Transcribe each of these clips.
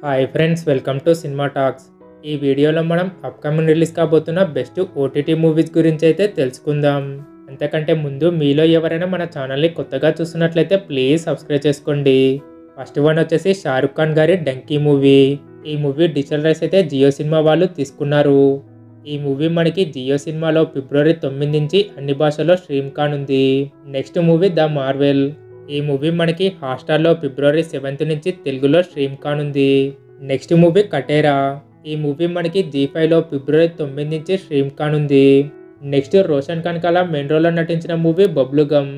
Hi friends, welcome to cinema talks. ఈ వీడియోలో మనం అప్కమింగ్ రిలీజ్ కాబోతున్న బెస్ట్ ఓటీటీ మూవీస్ గురించి అయితే తెలుసుకుందాం. అంతకంటే ముందు మీలో ఎవరైనా మన ఛానల్ని కొత్తగా చూస్తున్నట్లయితే ప్లీజ్ సబ్స్క్రైబ్ చేసుకోండి. ఫస్ట్ వన్ వచ్చేసి షారుఖ్ ఖాన్ గారి డంకీ మూవీ. ఈ మూవీ డిజిటల్ రైట్స్ అయితే జియో సినిమా వాళ్ళు తీసుకున్నారు. ఈ మూవీ మనకి జియో సినిమాలో ఫిబ్రవరి 9 నుంచి అన్ని భాషల్లో స్ట్రీమ్ కానుంది. Next movie the Marvel. ఈ మూవీ మనకి హాట్‌స్టార్‌లో ఫిబ్రవరి 7 నుంచి తెలుగులో స్ట్రీమ్ కానుంది. Next movie Kaatera. ఈ మూవీ మనకి జీ5లో ఫిబ్రవరి 9 నుంచి స్ట్రీమ్ కానుంది. నెక్స్ట్ రోషన్ కనకాల మెయిన్ రోల్లో నటించిన మూవీ బబ్లు గమ్.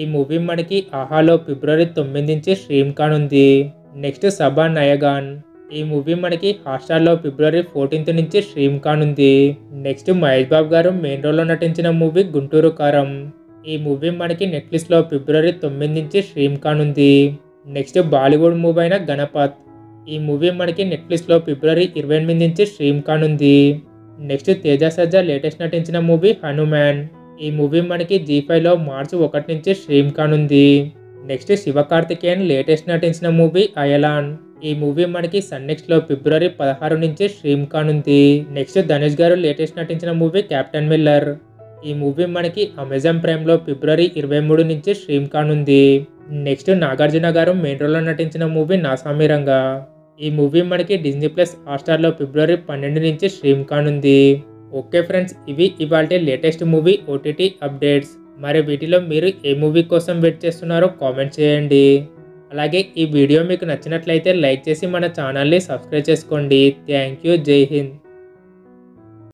ఈ మూవీ మనకి ఆహాలో ఫిబ్రవరి 9 నుంచి స్ట్రీమ్ కానుంది. నెక్స్ట్ సబా నయగాన్. ఈ మూవీ మనకి హాట్‌స్టార్‌లో ఫిబ్రవరి 14 నుంచి స్ట్రీమ్ కానుంది. నెక్స్ట్ మహేష్ బాబు గారు మెయిన్ రోల్లో నటించిన మూవీ గుంటూరు కారం. ఈ మూవీ మనకి నెట్ఫ్లిక్స్లో ఫిబ్రవరి 9 నుంచి స్ట్రీమ్ కానుంది. నెక్స్ట్ బాలీవుడ్ మూవీ అయిన గణపత్. ఈ మూవీ మనకి నెట్ఫ్లిక్స్లో ఫిబ్రవరి 28 నుంచి స్ట్రీమ్ కానుంది. నెక్స్ట్ తేజ సజ్జా లేటెస్ట్ నటించిన మూవీ హనుమాన్. ఈ మూవీ మనకి జీ5లో మార్చి 1 నుంచి స్ట్రీమ్ కానుంది. నెక్స్ట్ శివకార్తికేయన్ లేటెస్ట్ నటించిన మూవీ అయలాన్. ఈ మూవీ మనకి సన్నెక్స్ట్లో ఫిబ్రవరి 16 నుంచి స్ట్రీమ్ కానుంది. నెక్స్ట్ ధనుష్ గారు లేటెస్ట్ నటించిన మూవీ కెప్టెన్ మిల్లర్. ఈ మూవీ మనకి అమెజాన్ ప్రైమ్లో ఫిబ్రవరి 23 నుంచి స్ట్రీమ్ కానుంది. నెక్స్ట్ నాగార్జున గారు మెయిన్ రోల్లో నటించిన మూవీ నాసామిరంగా. ఈ మూవీ మనకి డిజ్నీ ప్లస్ హాట్‌స్టార్‌లో ఫిబ్రవరి 12 నుంచి స్ట్రీమ్ కానుంది. ఓకే ఫ్రెండ్స్, ఇవి ఇవాల్టి లేటెస్ట్ మూవీ ఓటీటీ అప్డేట్స్. మరి వీటిలో మీరు ఏ మూవీ కోసం వెయిట్ చేస్తున్నారో కామెంట్ చేయండి. అలాగే ఈ వీడియో మీకు నచ్చినట్లయితే లైక్ చేసి మన ఛానల్ని సబ్స్క్రైబ్ చేసుకోండి. Thank you. జై హింద్.